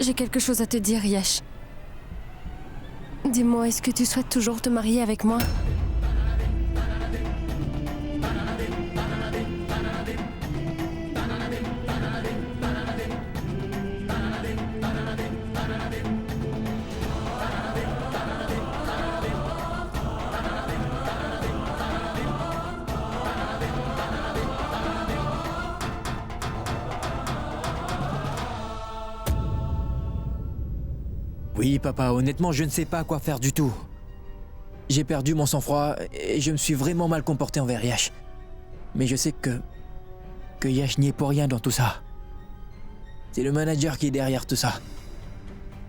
J'ai quelque chose à te dire, Yash. Dis-moi, est-ce que tu souhaites toujours te marier avec moi? Oui, papa, honnêtement, je ne sais pas quoi faire du tout. J'ai perdu mon sang-froid et je me suis vraiment mal comporté envers Yash. Mais je sais que Yash n'y est pour rien dans tout ça. C'est le manager qui est derrière tout ça.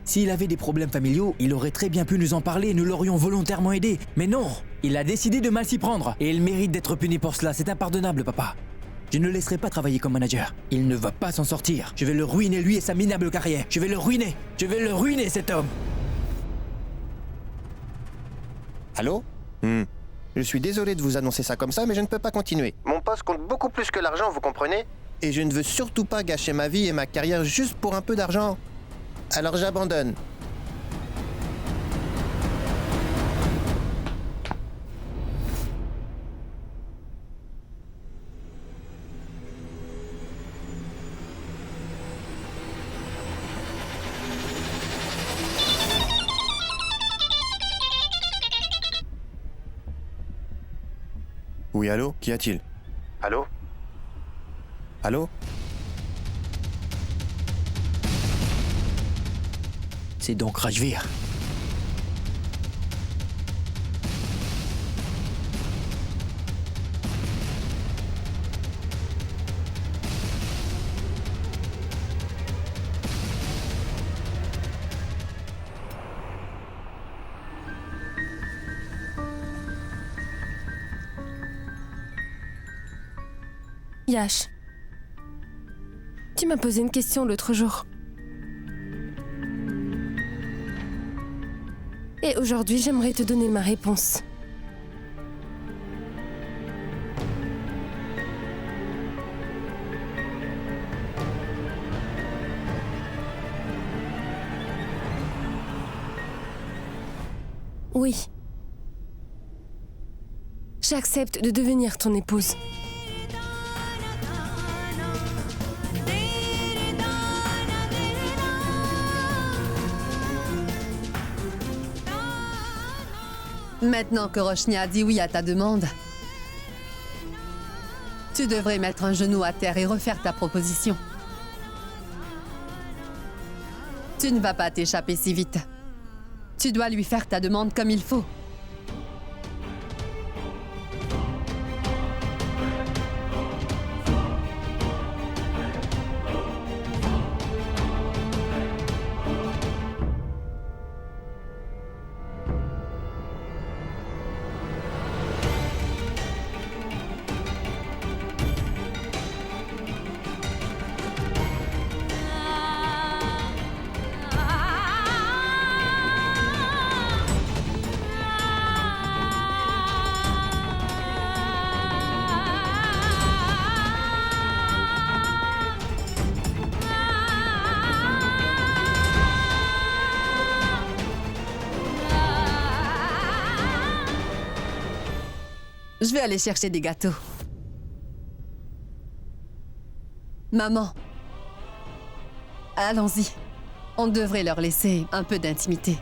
S'il avait des problèmes familiaux, il aurait très bien pu nous en parler et nous l'aurions volontairement aidé. Mais non, il a décidé de mal s'y prendre et il mérite d'être puni pour cela. C'est impardonnable, papa. Je ne le laisserai pas travailler comme manager. Il ne va pas s'en sortir. Je vais le ruiner, lui et sa minable carrière. Je vais le ruiner. Je vais le ruiner, cet homme. Allô? Je suis désolé de vous annoncer ça comme ça, mais je ne peux pas continuer. Mon poste compte beaucoup plus que l'argent, vous comprenez? Et je ne veux surtout pas gâcher ma vie et ma carrière juste pour un peu d'argent. Alors j'abandonne. Oui, allô? Qu'y a-t-il? Allô? Allô? C'est donc Rajvir. Yash, tu m'as posé une question l'autre jour. Et aujourd'hui, j'aimerais te donner ma réponse. Oui. J'accepte de devenir ton épouse. Maintenant que Roshni a dit oui à ta demande, tu devrais mettre un genou à terre et refaire ta proposition. Tu ne vas pas t'échapper si vite. Tu dois lui faire ta demande comme il faut. Je vais aller chercher des gâteaux. Maman, allons-y. On devrait leur laisser un peu d'intimité.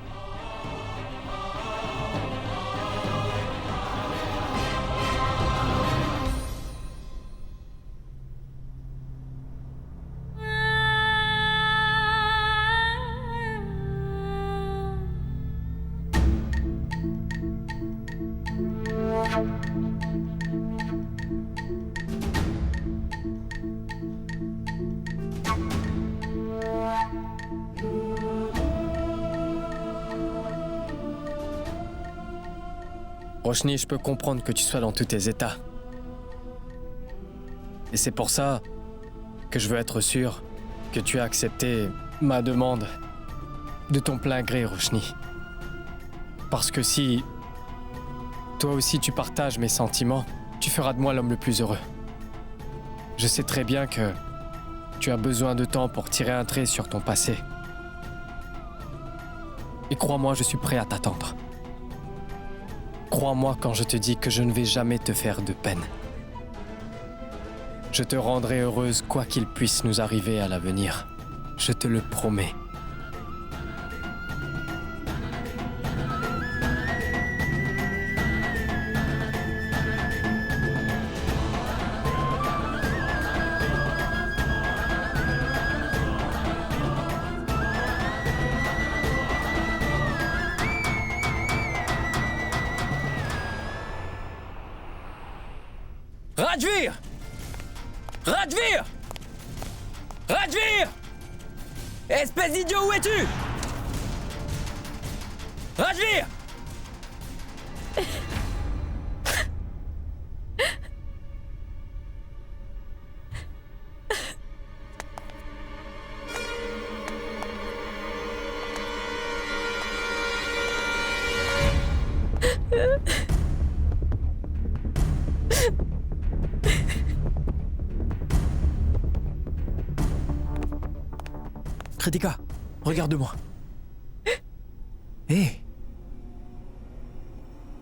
Roshni, je peux comprendre que tu sois dans tous tes états. Et c'est pour ça que je veux être sûr que tu as accepté ma demande de ton plein gré, Roshni. Parce que si toi aussi tu partages mes sentiments, tu feras de moi l'homme le plus heureux. Je sais très bien que tu as besoin de temps pour tirer un trait sur ton passé. Et crois-moi, je suis prêt à t'attendre. Crois-moi quand je te dis que je ne vais jamais te faire de peine. Je te rendrai heureuse quoi qu'il puisse nous arriver à l'avenir. Je te le promets. Radvir! Radvir! Radvir! Espèce d'idiot, où es-tu? Radvir! Kritika, regarde-moi. Hé!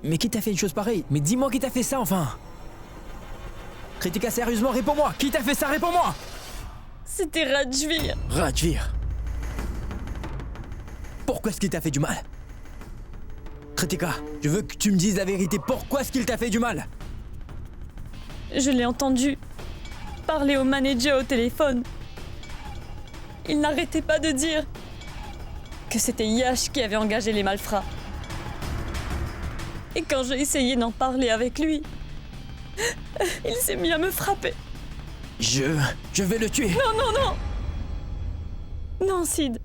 Mais qui t'a fait une chose pareille? Mais dis-moi qui t'a fait ça, enfin! Kritika, sérieusement, réponds-moi! Qui t'a fait ça? Réponds-moi! C'était Radvir. Radvir! Pourquoi est-ce qu'il t'a fait du mal? Kritika, je veux que tu me dises la vérité. Pourquoi est-ce qu'il t'a fait du mal? Je l'ai entendu parler au manager au téléphone. Il n'arrêtait pas de dire que c'était Yash qui avait engagé les malfrats. Et quand j'ai essayé d'en parler avec lui, il s'est mis à me frapper. Je vais le tuer. Non, non, non! Non, Sid.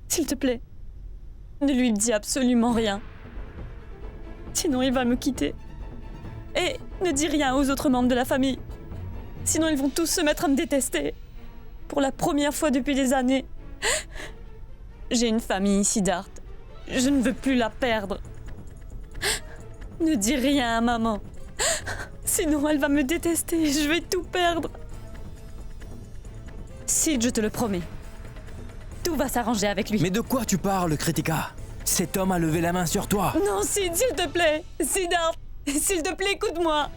S'il te plaît, ne lui dis absolument rien. Sinon, il va me quitter. Et ne dis rien aux autres membres de la famille. Sinon, ils vont tous se mettre à me détester. Pour la première fois depuis des années. J'ai une famille, Siddharth. Je ne veux plus la perdre. Ne dis rien à maman. Sinon, elle va me détester et je vais tout perdre. Sid, je te le promets. Tout va s'arranger avec lui. Mais de quoi tu parles, Kritika? Cet homme a levé la main sur toi. Non, Sid, s'il te plaît. Siddharth, s'il te plaît, écoute-moi.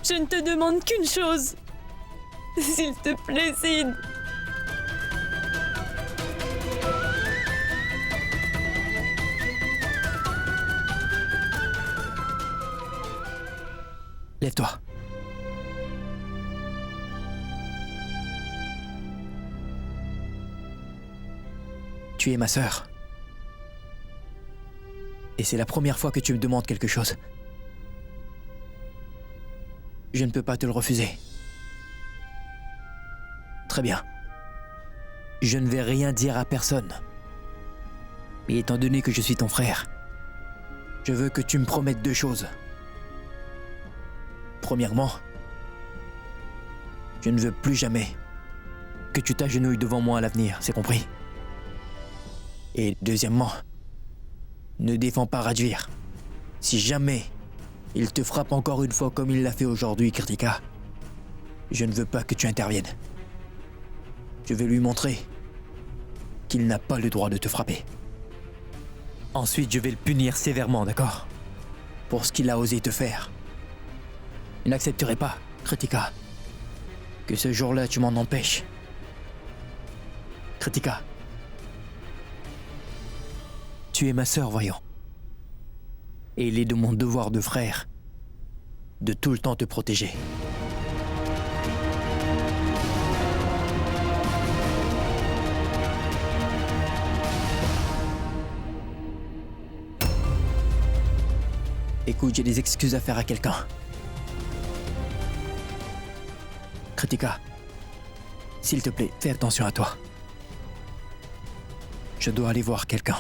Je ne te demande qu'une chose. S'il te plaît, Sid. Lève-toi. Tu es ma sœur. Et c'est la première fois que tu me demandes quelque chose. Je ne peux pas te le refuser. Très bien. Je ne vais rien dire à personne. Mais étant donné que je suis ton frère, je veux que tu me promettes deux choses. Premièrement, je ne veux plus jamais que tu t'agenouilles devant moi à l'avenir, c'est compris? Et deuxièmement, ne défends pas Radvir. Si jamais il te frappe encore une fois comme il l'a fait aujourd'hui, Kritika, je ne veux pas que tu interviennes. Je vais lui montrer qu'il n'a pas le droit de te frapper. Ensuite, je vais le punir sévèrement, d'accord? Pour ce qu'il a osé te faire. Je n'accepterai pas, Kritika, que ce jour-là tu m'en empêches. Kritika, tu es ma sœur, voyons. Et il est de mon devoir de frère de tout le temps te protéger. Écoute, j'ai des excuses à faire à quelqu'un. Kritika, s'il te plaît, fais attention à toi. Je dois aller voir quelqu'un.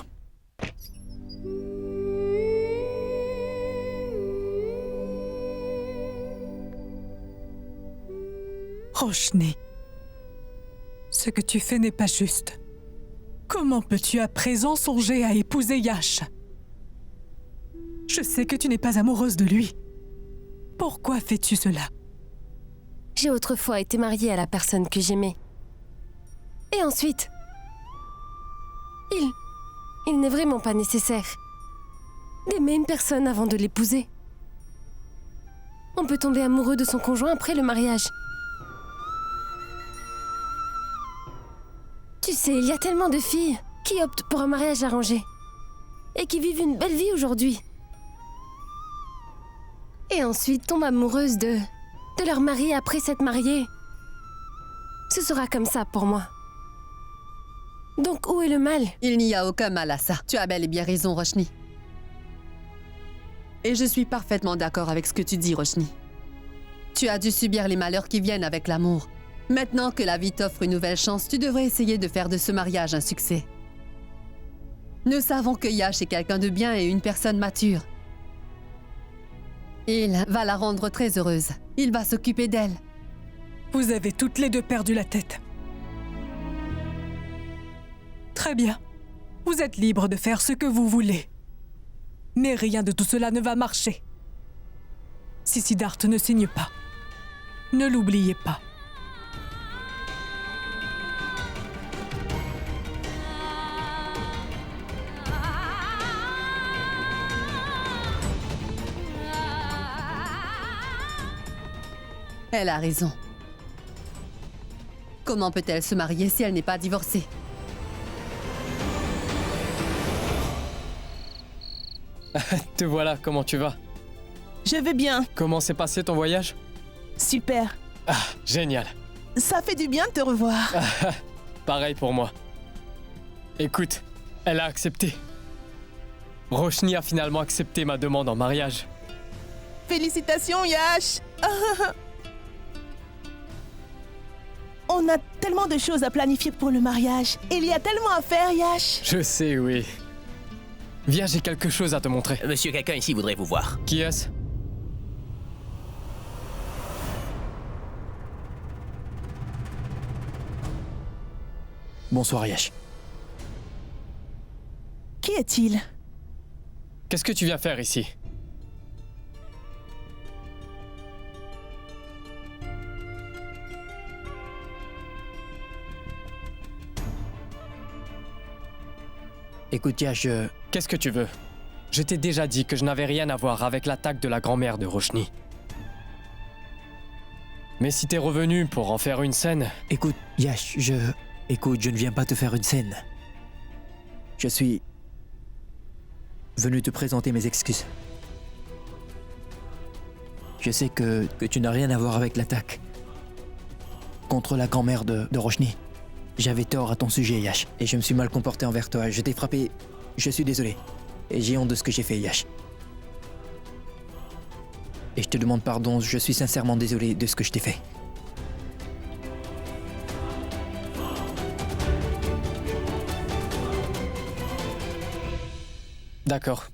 Roshni, ce que tu fais n'est pas juste. Comment peux-tu à présent songer à épouser Yash? Je sais que tu n'es pas amoureuse de lui. Pourquoi fais-tu cela? J'ai autrefois été mariée à la personne que j'aimais. Et ensuite, Il n'est vraiment pas nécessaire d'aimer une personne avant de l'épouser. On peut tomber amoureux de son conjoint après le mariage. Tu sais, il y a tellement de filles qui optent pour un mariage arrangé et qui vivent une belle vie aujourd'hui. Et ensuite tombent amoureuses de leur mari après s'être mariées. Ce sera comme ça pour moi. Donc où est le mal? Il n'y a aucun mal à ça. Tu as bel et bien raison, Roshni. Et je suis parfaitement d'accord avec ce que tu dis, Roshni. Tu as dû subir les malheurs qui viennent avec l'amour. Maintenant que la vie t'offre une nouvelle chance, tu devrais essayer de faire de ce mariage un succès. Nous savons que Yash est quelqu'un de bien et une personne mature. Il va la rendre très heureuse. Il va s'occuper d'elle. Vous avez toutes les deux perdu la tête. Très bien. Vous êtes libre de faire ce que vous voulez. Mais rien de tout cela ne va marcher. Si Siddharth ne signe pas, ne l'oubliez pas. Elle a raison. Comment peut-elle se marier si elle n'est pas divorcée? Te voilà, comment tu vas? Je vais bien. Comment s'est passé ton voyage? Super. Ah, génial. Ça fait du bien de te revoir. Pareil pour moi. Écoute, elle a accepté. Roshni a finalement accepté ma demande en mariage. Félicitations, Yash. On a tellement de choses à planifier pour le mariage. Il y a tellement à faire, Yash. Je sais, oui. Viens, j'ai quelque chose à te montrer. Monsieur, quelqu'un ici voudrait vous voir. Qui est-ce? Bonsoir, Yash. Qui est-il? Qu'est-ce que tu viens faire ici? Écoute, Yash, Qu'est-ce que tu veux? Je t'ai déjà dit que je n'avais rien à voir avec l'attaque de la grand-mère de Roshni. Mais si t'es revenu pour en faire une scène... Écoute, Yash, Écoute, je ne viens pas te faire une scène. Je suis... venu te présenter mes excuses. Je sais que tu n'as rien à voir avec l'attaque contre la grand-mère de Roshni. J'avais tort à ton sujet, Yash, et je me suis mal comporté envers toi. Je t'ai frappé. Je suis désolé. Et j'ai honte de ce que j'ai fait, Yash. Et je te demande pardon, je suis sincèrement désolé de ce que je t'ai fait. D'accord.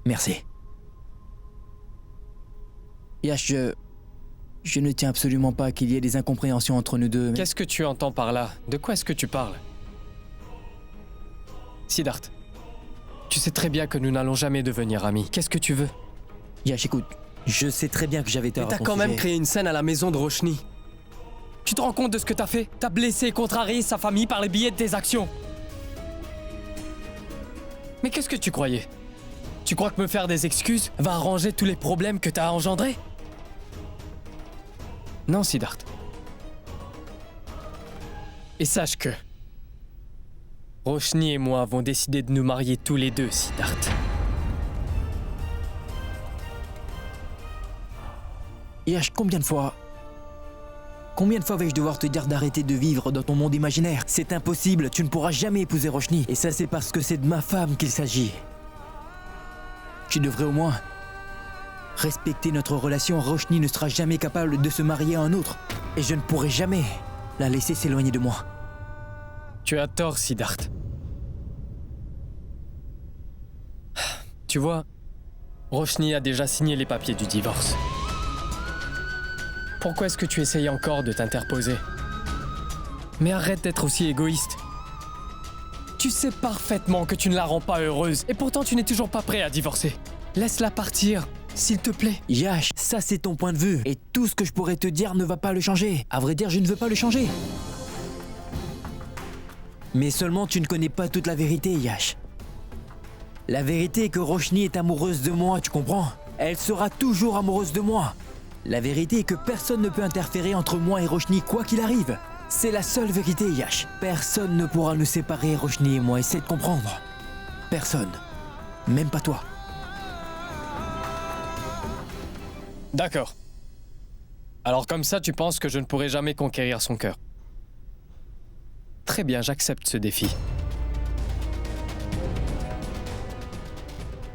Merci. Yash, je ne tiens absolument pas qu'il y ait des incompréhensions entre nous deux. Mais... Qu'est-ce que tu entends par là? De quoi est-ce que tu parles? Siddharth, tu sais très bien que nous n'allons jamais devenir amis. Qu'est-ce que tu veux? Yash, écoute, je sais très bien que j'avais tort. Et t'as à ton quand même sujet. créé une scène à la maison de Roshni. Tu te rends compte de ce que t'as fait? T'as blessé et contrarié sa famille par les billets de tes actions. Mais qu'est-ce que tu croyais? Tu crois que me faire des excuses va arranger tous les problèmes que t'as engendrés? Non, Siddharth. Et sache que... Roshni et moi avons décidé de nous marier tous les deux, Siddharth. Yash, combien de fois vais-je devoir te dire d'arrêter de vivre dans ton monde imaginaire? C'est impossible, tu ne pourras jamais épouser Roshni. Et ça, c'est parce que c'est de ma femme qu'il s'agit. Tu devrais au moins respecter notre relation. Roshni ne sera jamais capable de se marier à un autre. Et je ne pourrai jamais la laisser s'éloigner de moi. Tu as tort, Siddharth. Tu vois, Roshni a déjà signé les papiers du divorce. Pourquoi est-ce que tu essayes encore de t'interposer? Mais arrête d'être aussi égoïste. Tu sais parfaitement que tu ne la rends pas heureuse, et pourtant tu n'es toujours pas prêt à divorcer. Laisse-la partir, s'il te plaît. Yash, ça c'est ton point de vue. Et tout ce que je pourrais te dire ne va pas le changer. À vrai dire, je ne veux pas le changer. Mais seulement tu ne connais pas toute la vérité, Yash. La vérité est que Roshni est amoureuse de moi, tu comprends? Elle sera toujours amoureuse de moi. La vérité est que personne ne peut interférer entre moi et Roshni, quoi qu'il arrive. C'est la seule vérité, Yash. Personne ne pourra nous séparer, Roshni et moi. Essaie de comprendre. Personne. Même pas toi. D'accord. Alors comme ça, tu penses que je ne pourrai jamais conquérir son cœur. Très bien, j'accepte ce défi.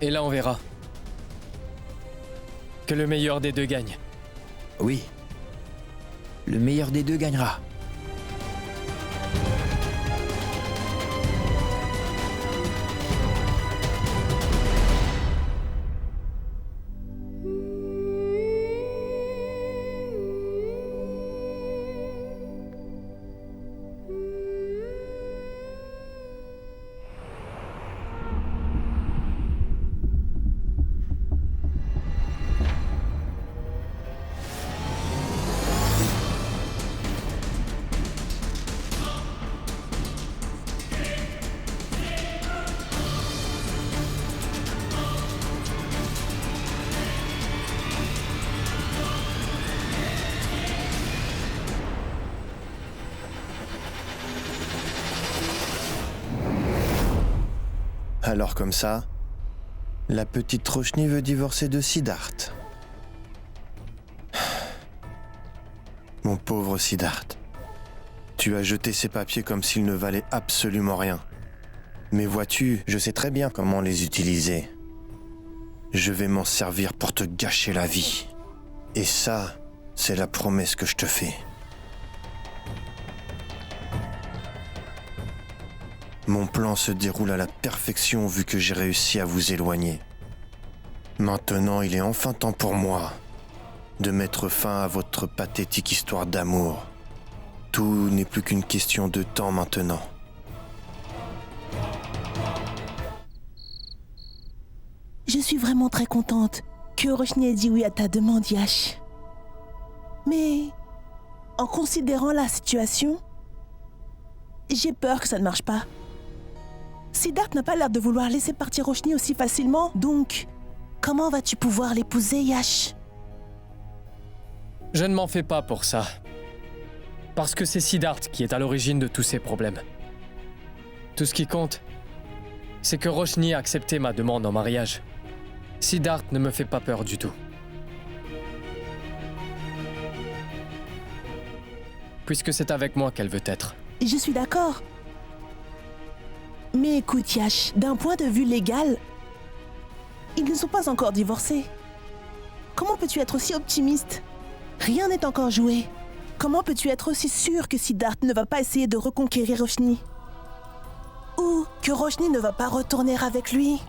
Et là, on verra. Que le meilleur des deux gagne. Oui. Le meilleur des deux gagnera. Alors comme ça, la petite Roshni veut divorcer de Siddharth. Mon pauvre Siddharth, tu as jeté ces papiers comme s'ils ne valaient absolument rien. Mais vois-tu, je sais très bien comment les utiliser. Je vais m'en servir pour te gâcher la vie. Et ça, c'est la promesse que je te fais. Mon plan se déroule à la perfection vu que j'ai réussi à vous éloigner. Maintenant, il est enfin temps pour moi de mettre fin à votre pathétique histoire d'amour. Tout n'est plus qu'une question de temps maintenant. Je suis vraiment très contente que Roshni ait dit oui à ta demande, Yash. Mais, en considérant la situation, j'ai peur que ça ne marche pas. Siddharth n'a pas l'air de vouloir laisser partir Roshni aussi facilement, donc comment vas-tu pouvoir l'épouser, Yash? Je ne m'en fais pas pour ça. Parce que c'est Siddharth qui est à l'origine de tous ces problèmes. Tout ce qui compte, c'est que Roshni a accepté ma demande en mariage. Siddharth ne me fait pas peur du tout. Puisque c'est avec moi qu'elle veut être. Je suis d'accord. Mais écoute, Yash, d'un point de vue légal, ils ne sont pas encore divorcés. Comment peux-tu être aussi optimiste? Rien n'est encore joué. Comment peux-tu être aussi sûr que Siddharth ne va pas essayer de reconquérir Roshni? Ou que Roshni ne va pas retourner avec lui?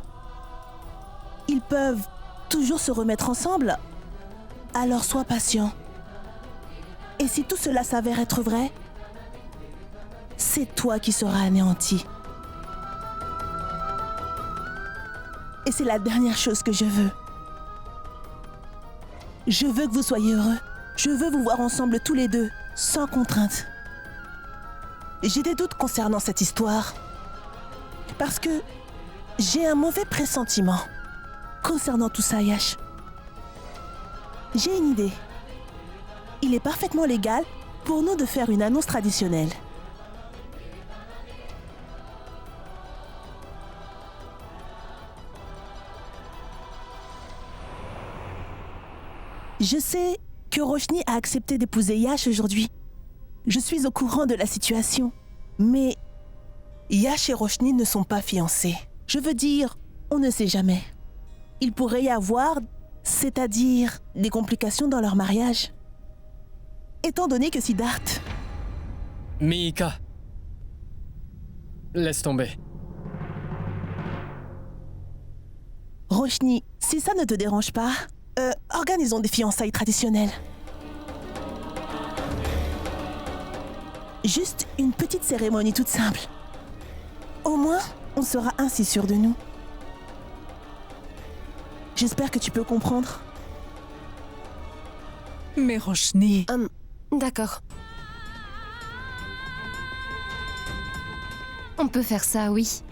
Ils peuvent toujours se remettre ensemble. Alors sois patient. Et si tout cela s'avère être vrai, c'est toi qui seras anéanti. Et c'est la dernière chose que je veux. Je veux que vous soyez heureux. Je veux vous voir ensemble tous les deux, sans contrainte. J'ai des doutes concernant cette histoire. Parce que j'ai un mauvais pressentiment concernant tout ça, Yash. J'ai une idée. Il est parfaitement légal pour nous de faire une annonce traditionnelle. Je sais que Roshni a accepté d'épouser Yash aujourd'hui. Je suis au courant de la situation. Mais Yash et Roshni ne sont pas fiancés. Je veux dire, on ne sait jamais. Il pourrait y avoir, c'est-à-dire, des complications dans leur mariage. Étant donné que Siddharth... Mihika. Laisse tomber. Roshni, si ça ne te dérange pas, organisons des fiançailles traditionnelles. Juste une petite cérémonie toute simple. Au moins, on sera ainsi sûr de nous. J'espère que tu peux comprendre. Mais Roshni, D'accord. On peut faire ça, oui.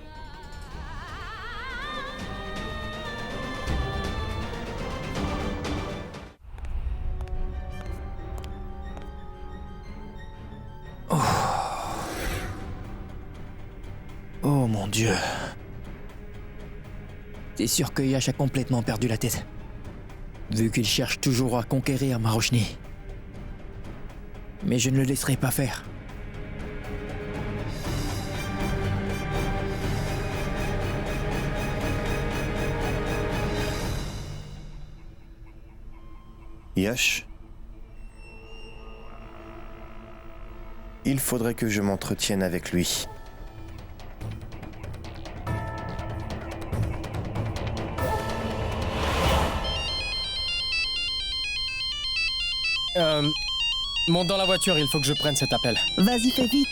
Oh mon Dieu. C'est sûr que Yash a complètement perdu la tête. Vu qu'il cherche toujours à conquérir ma Roshni. Mais je ne le laisserai pas faire. Yash, il faudrait que je m'entretienne avec lui. Monte dans la voiture, il faut que je prenne cet appel. Vas-y, fais vite.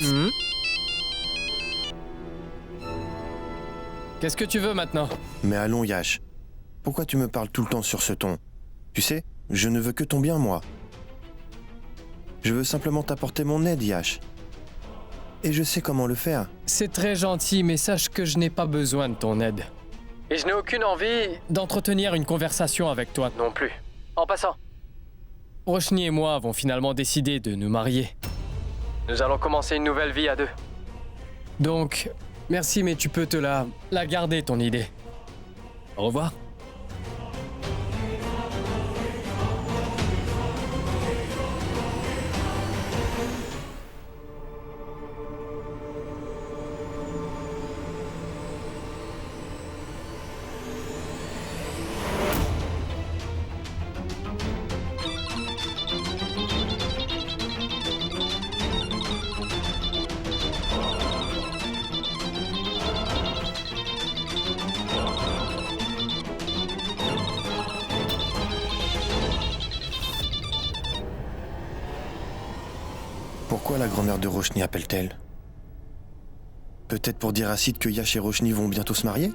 Qu'est-ce que tu veux maintenant? Mais allons, Yash. Pourquoi tu me parles tout le temps sur ce ton? Tu sais, je ne veux que ton bien, moi. Je veux simplement t'apporter mon aide, Yash. Et je sais comment le faire. C'est très gentil, mais sache que je n'ai pas besoin de ton aide. Et je n'ai aucune envie d'entretenir une conversation avec toi non plus. En passant, Roshni et moi avons finalement décidé de nous marier. Nous allons commencer une nouvelle vie à deux. Donc, merci, mais tu peux te la garder, ton idée. Au revoir. Pourquoi la grand-mère de Roshni appelle-t-elle? Peut-être pour dire à Sid que Yash et Roshni vont bientôt se marier?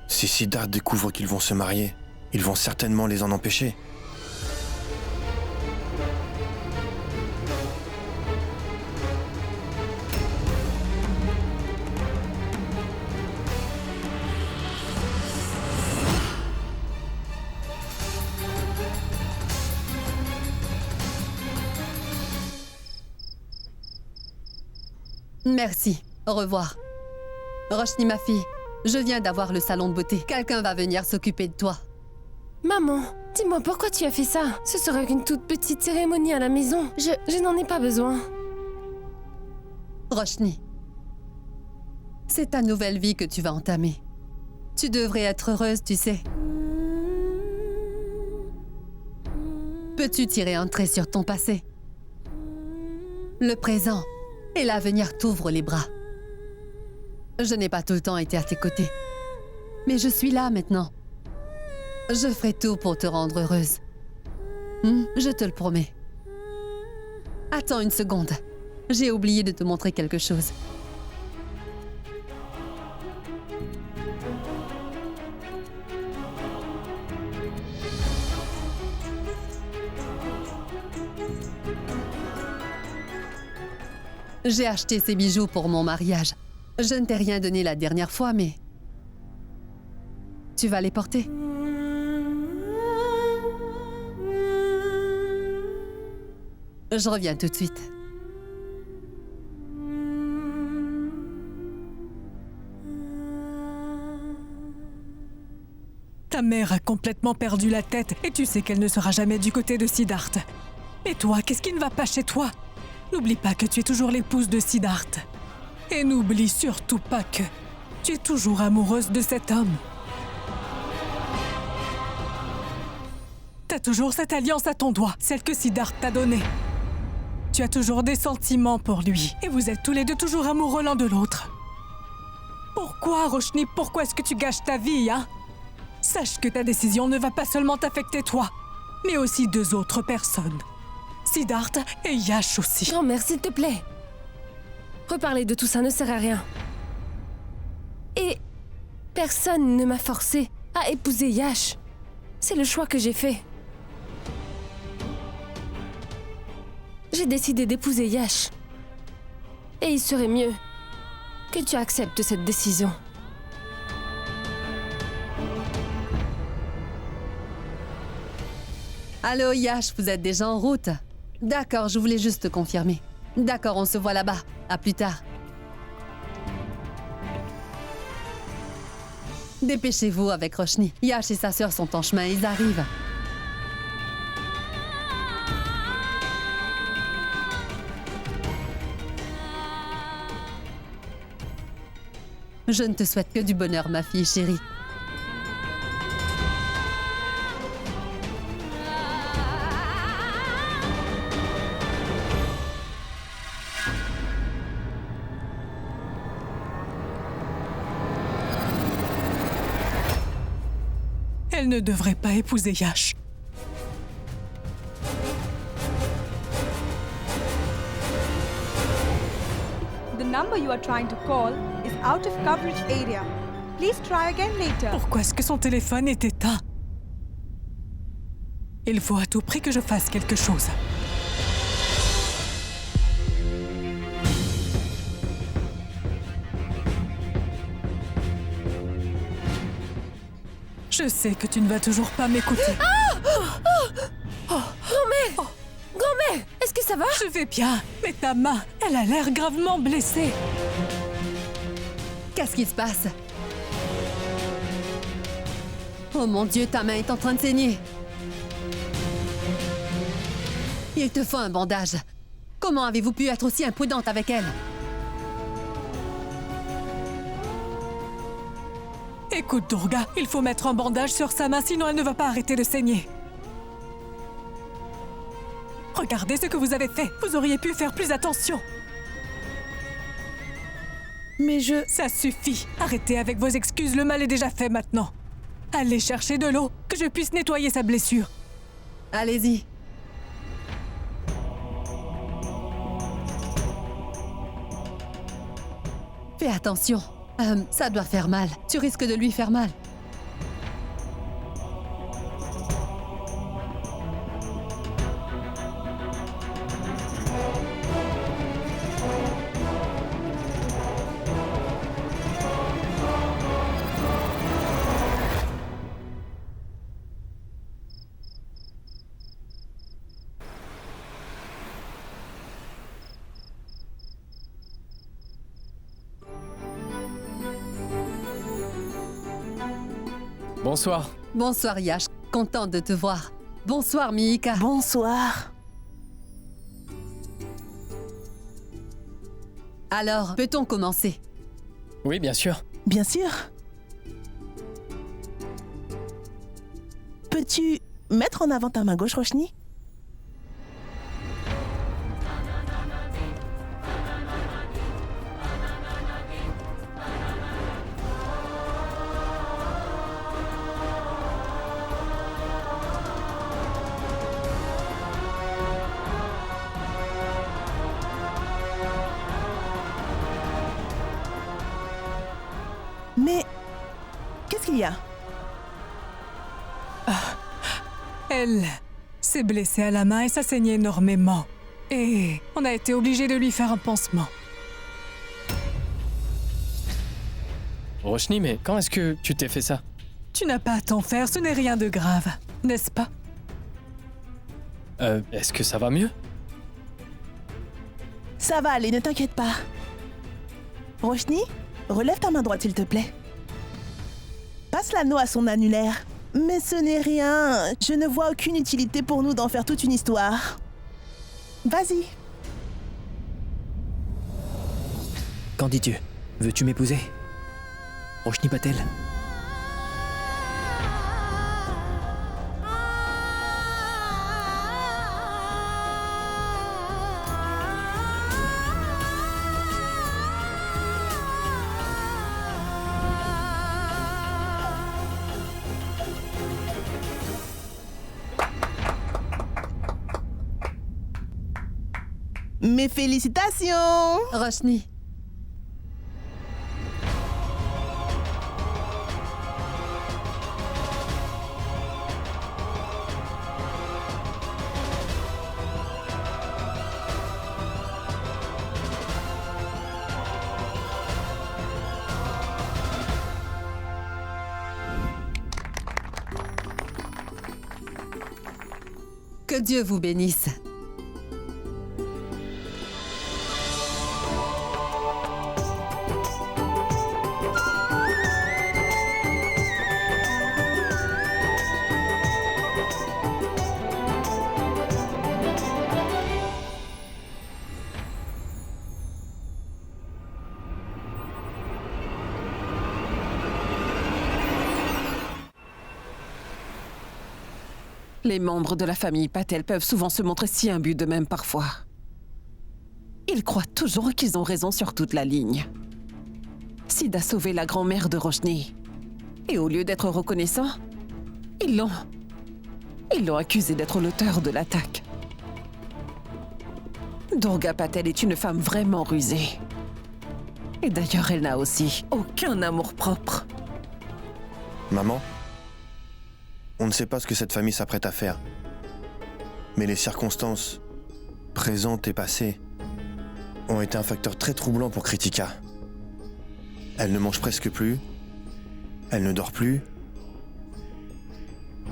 Si Siddharth découvre qu'ils vont se marier, ils vont certainement les en empêcher. Merci. Au revoir. Roshni, ma fille, je viens d'avoir le salon de beauté. Quelqu'un va venir s'occuper de toi. Maman, dis-moi pourquoi tu as fait ça? Ce sera qu'une toute petite cérémonie à la maison. Je n'en ai pas besoin. Roshni, c'est ta nouvelle vie que tu vas entamer. Tu devrais être heureuse, tu sais. Peux-tu tirer un trait sur ton passé? Le présent et l'avenir t'ouvrent les bras. Je n'ai pas tout le temps été à tes côtés. Mais je suis là maintenant. Je ferai tout pour te rendre heureuse. Je te le promets. Attends une seconde. J'ai oublié de te montrer quelque chose. J'ai acheté ces bijoux pour mon mariage. Je ne t'ai rien donné la dernière fois, mais... Tu vas les porter. Je reviens tout de suite. Ta mère a complètement perdu la tête et tu sais qu'elle ne sera jamais du côté de Siddharth. Et toi, qu'est-ce qui ne va pas chez toi? N'oublie pas que tu es toujours l'épouse de Siddharth. Et n'oublie surtout pas que tu es toujours amoureuse de cet homme. T'as toujours cette alliance à ton doigt, celle que Siddharth t'a donnée. Tu as toujours des sentiments pour lui, et vous êtes tous les deux toujours amoureux l'un de l'autre. Pourquoi, Roshni, pourquoi est-ce que tu gâches ta vie, hein? Sache que ta décision ne va pas seulement t'affecter toi, mais aussi deux autres personnes. Siddharth et Yash aussi. Grand-mère, s'il te plaît. Reparler de tout ça ne sert à rien. Et personne ne m'a forcé à épouser Yash. C'est le choix que j'ai fait. J'ai décidé d'épouser Yash. Et il serait mieux que tu acceptes cette décision. Allô, Yash, vous êtes déjà en route? D'accord, je voulais juste confirmer. D'accord, on se voit là-bas. À plus tard. Dépêchez-vous avec Roshni. Yash et sa sœur sont en chemin, ils arrivent. Je ne te souhaite que du bonheur, ma fille chérie. Elle ne devrait pas épouser Yash. The number you are trying to call is out of coverage area. Please try again later. Pourquoi est-ce que son téléphone est éteint? Il faut à tout prix que je fasse quelque chose. Je sais que tu ne vas toujours pas m'écouter. Grand-mère, est-ce que ça va? Je vais bien, mais ta main, elle a l'air gravement blessée. Qu'est-ce qui se passe? Oh mon Dieu, ta main est en train de saigner. Il te faut un bandage. Comment avez-vous pu être aussi imprudente avec elle? Écoute, Durga, il faut mettre un bandage sur sa main, sinon elle ne va pas arrêter de saigner. Regardez ce que vous avez fait. Vous auriez pu faire plus attention. Mais Ça suffit. Arrêtez avec vos excuses, le mal est déjà fait maintenant. Allez chercher de l'eau, que je puisse nettoyer sa blessure. Allez-y. Fais attention. Ça doit faire mal. Tu risques de lui faire mal. Bonsoir. Bonsoir Yash, contente de te voir. Bonsoir Mihika. bonsoir. Alors, peut-on commencer? Oui, bien sûr. Bien sûr. Peux-tu mettre en avant ta main gauche, Roshni? Mais qu'est-ce qu'il y a? Elle s'est blessée à la main et ça saignait énormément. Et on a été obligé de lui faire un pansement. Roshni, mais quand est-ce que tu t'es fait ça? Tu n'as pas à t'en faire, ce n'est rien de grave, n'est-ce pas? Est-ce que ça va mieux? Ça va aller, ne t'inquiète pas. Roshni, relève ta main droite, s'il te plaît. Passe l'anneau à son annulaire. Mais ce n'est rien. Je ne vois aucune utilité pour nous d'en faire toute une histoire. Vas-y. Qu'en dis-tu? Veux-tu m'épouser? Roshni Patel. Mes félicitations! Roshni. Que Dieu vous bénisse. Les membres de la famille Patel peuvent souvent se montrer si imbus d'eux-mêmes parfois. Ils croient toujours qu'ils ont raison sur toute la ligne. Sid a sauvé la grand-mère de Roshni. Et au lieu d'être reconnaissant, ils l'ont accusé d'être l'auteur de l'attaque. Durga Patel est une femme vraiment rusée. Et d'ailleurs, elle n'a aussi aucun amour-propre. Maman, on ne sait pas ce que cette famille s'apprête à faire. Mais les circonstances, présentes et passées, ont été un facteur très troublant pour Kritika. Elle ne mange presque plus, elle ne dort plus.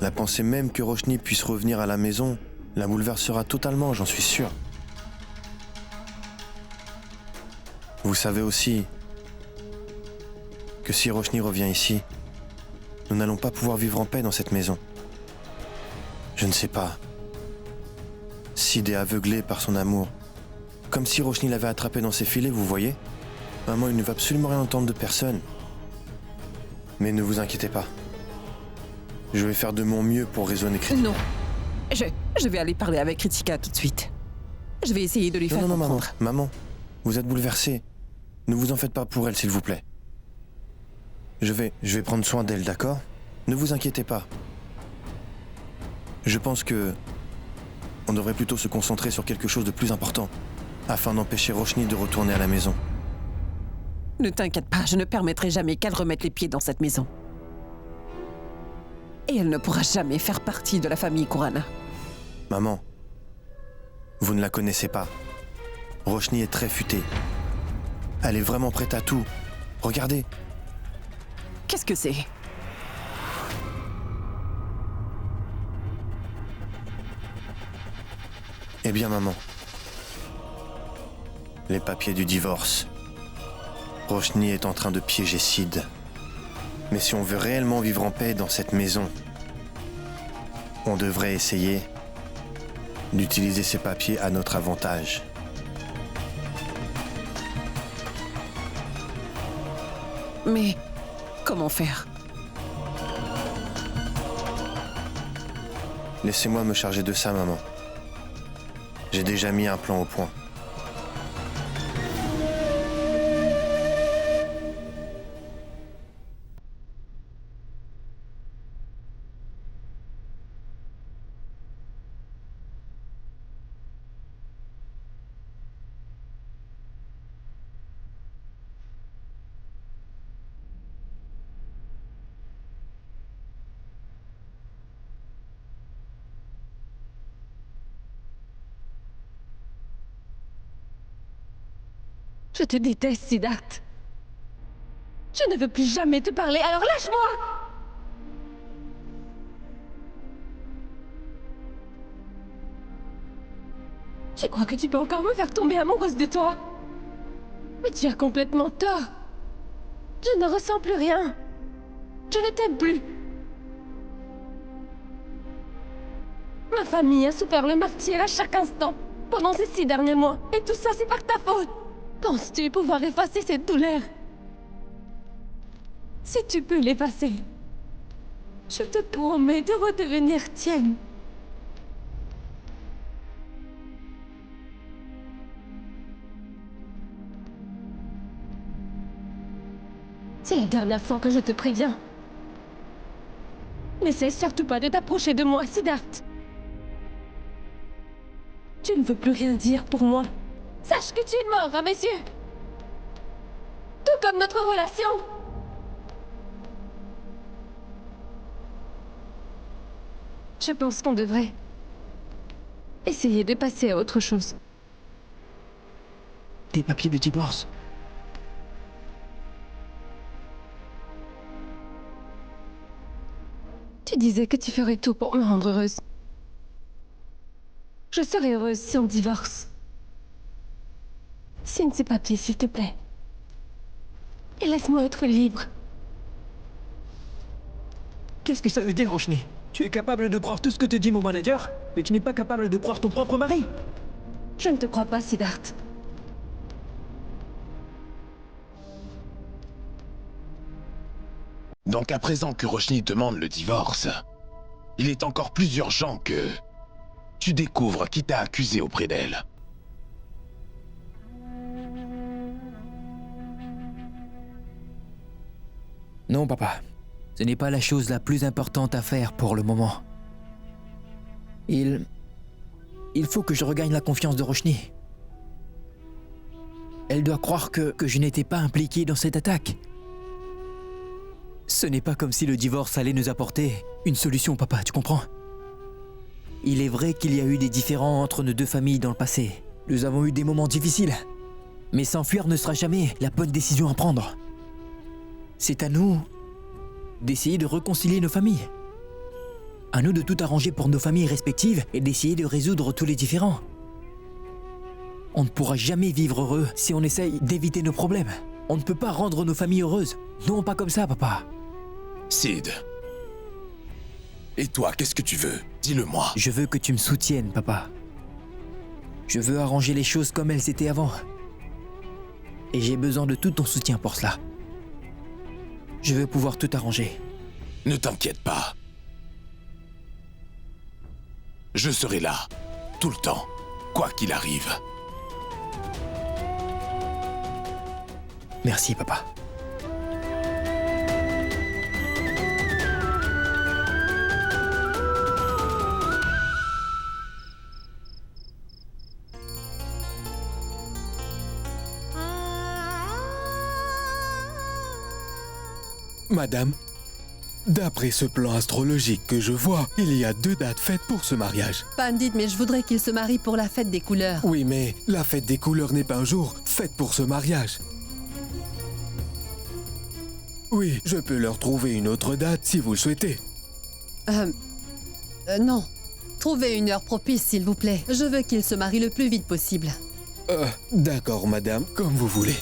La pensée même que Roshni puisse revenir à la maison la bouleversera totalement, j'en suis sûr. Vous savez aussi que si Roshni revient ici, nous n'allons pas pouvoir vivre en paix dans cette maison. Je ne sais pas. Sid est aveuglé par son amour. Comme si Roshni l'avait attrapé dans ses filets, vous voyez? Maman, il ne va absolument rien entendre de personne. Mais ne vous inquiétez pas. Je vais faire de mon mieux pour raisonner Kritika. Non. Je vais aller parler avec Kritika tout de suite. Je vais essayer de lui faire Non, comprendre. maman, vous êtes bouleversée. Ne vous en faites pas pour elle, s'il vous plaît. Je vais prendre soin d'elle, d'accord? Ne vous inquiétez pas. Je pense que on devrait plutôt se concentrer sur quelque chose de plus important, afin d'empêcher Roshni de retourner à la maison. Ne t'inquiète pas, je ne permettrai jamais qu'elle remette les pieds dans cette maison. Et elle ne pourra jamais faire partie de la famille Kurana. Maman, vous ne la connaissez pas. Roshni est très futée. Elle est vraiment prête à tout. Regardez. Qu'est-ce que c'est? Eh bien, maman. Les papiers du divorce. Roshni est en train de piéger Sid. Mais si on veut réellement vivre en paix dans cette maison, on devrait essayer d'utiliser ces papiers à notre avantage. Mais comment faire? Laissez-moi me charger de ça, maman. J'ai déjà mis un plan au point. Je te déteste, Siddharth. Je ne veux plus jamais te parler, alors lâche-moi! Je crois que tu peux encore me faire tomber amoureuse de toi. Mais tu as complètement tort. Je ne ressens plus rien. Je ne t'aime plus. Ma famille a souffert le martyre à chaque instant, pendant ces 6 derniers mois. Et tout ça, c'est par ta faute. Penses-tu pouvoir effacer cette douleur? Si tu peux l'effacer, je te promets de redevenir tienne. C'est la dernière fois que je te préviens. N'essaie surtout pas de t'approcher de moi, Siddharth. Tu ne veux plus rien dire pour moi. Sache que tu es mort à mes yeux. Tout comme notre relation. Je pense qu'on devrait essayer de passer à autre chose. Tes papiers de divorce. Tu disais que tu ferais tout pour me rendre heureuse. Je serai heureuse si on divorce. Signe ces papiers, s'il te plaît. Et laisse-moi être libre. Qu'est-ce que ça veut dire, Roshni? Tu es capable de croire tout ce que te dit mon manager, mais tu n'es pas capable de croire ton propre mari. Je ne te crois pas, Siddharth. Donc à présent que Roshni demande le divorce, il est encore plus urgent que tu découvres qui t'a accusé auprès d'elle. Non, papa. Ce n'est pas la chose la plus importante à faire pour le moment. Il faut que je regagne la confiance de Roshni. Elle doit croire que je n'étais pas impliqué dans cette attaque. Ce n'est pas comme si le divorce allait nous apporter une solution, papa, tu comprends? Il est vrai qu'il y a eu des différends entre nos deux familles dans le passé. Nous avons eu des moments difficiles. Mais s'enfuir ne sera jamais la bonne décision à prendre. C'est à nous d'essayer de réconcilier nos familles. À nous de tout arranger pour nos familles respectives et d'essayer de résoudre tous les différends. On ne pourra jamais vivre heureux si on essaye d'éviter nos problèmes. On ne peut pas rendre nos familles heureuses. Non, pas comme ça, papa. Sid. Et toi, qu'est-ce que tu veux? Dis-le-moi. Je veux que tu me soutiennes, papa. Je veux arranger les choses comme elles étaient avant. Et j'ai besoin de tout ton soutien pour cela. Je veux pouvoir tout arranger. Ne t'inquiète pas. Je serai là, tout le temps, quoi qu'il arrive. Merci, papa. Madame, d'après ce plan astrologique que je vois, il y a 2 dates faites pour ce mariage. Pandit, mais je voudrais qu'il se marie pour la fête des couleurs. Oui, mais la fête des couleurs n'est pas un jour faite pour ce mariage. Oui, je peux leur trouver une autre date si vous le souhaitez. Non. Trouvez une heure propice, s'il vous plaît. Je veux qu'il se marie le plus vite possible. D'accord, madame, comme vous voulez.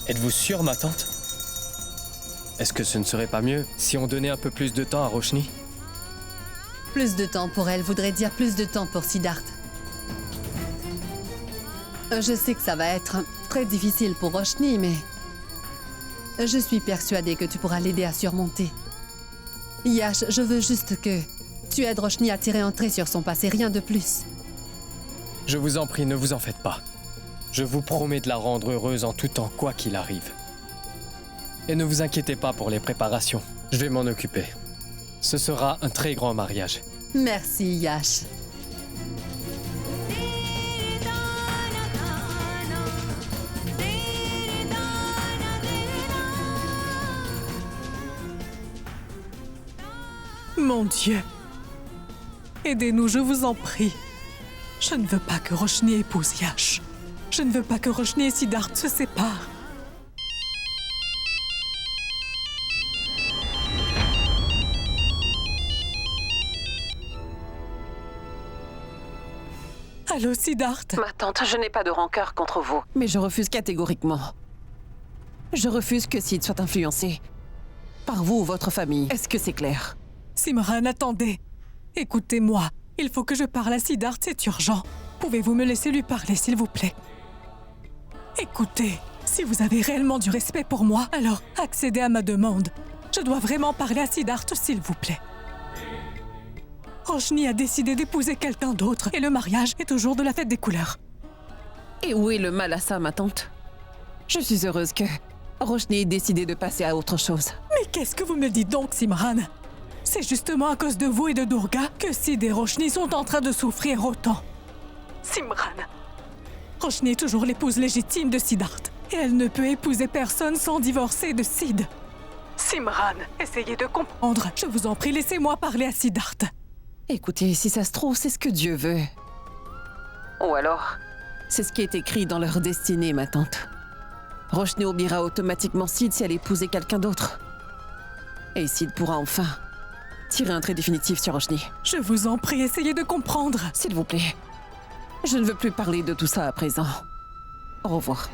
Êtes-vous sûre, ma tante? Est-ce que ce ne serait pas mieux si on donnait un peu plus de temps à Roshni? Plus de temps pour elle voudrait dire plus de temps pour Siddharth. Je sais que ça va être très difficile pour Roshni, mais je suis persuadée que tu pourras l'aider à surmonter. Yash, je veux juste que tu aides Roshni à tirer un trait sur son passé, rien de plus. Je vous en prie, ne vous en faites pas. Je vous promets de la rendre heureuse en tout temps, quoi qu'il arrive. Et ne vous inquiétez pas pour les préparations. Je vais m'en occuper. Ce sera un très grand mariage. Merci, Yash. Mon Dieu. Aidez-nous, je vous en prie. Je ne veux pas que Roshni épouse Yash. Je ne veux pas que Roshni et Siddharth se séparent. Allô, Siddharth? Ma tante, je n'ai pas de rancœur contre vous, mais je refuse catégoriquement. Je refuse que Sid soit influencé par vous ou votre famille. Est-ce que c'est clair? Simran, attendez. Écoutez-moi. Il faut que je parle à Siddharth, c'est urgent. Pouvez-vous me laisser lui parler, s'il vous plaît? Écoutez, si vous avez réellement du respect pour moi, alors accédez à ma demande. Je dois vraiment parler à Siddharth, s'il vous plaît. Roshni a décidé d'épouser quelqu'un d'autre et le mariage est au jour de la fête des couleurs. Et où est le mal à ça, ma tante? Je suis heureuse que Roshni ait décidé de passer à autre chose. Mais qu'est-ce que vous me dites donc, Simran? C'est justement à cause de vous et de Durga que Sid et Roshni sont en train de souffrir autant. Simran, Roshni est toujours l'épouse légitime de Siddharth. Et elle ne peut épouser personne sans divorcer de Sid. Simran, essayez de comprendre. Je vous en prie, laissez-moi parler à Siddharth. Écoutez, si ça se trouve, c'est ce que Dieu veut. Ou alors, c'est ce qui est écrit dans leur destinée, ma tante. Roshni oubliera automatiquement Sid si elle épousait quelqu'un d'autre. Et Sid pourra enfin tirer un trait définitif sur Roshni. Je vous en prie, essayez de comprendre. S'il vous plaît. Je ne veux plus parler de tout ça à présent. Au revoir.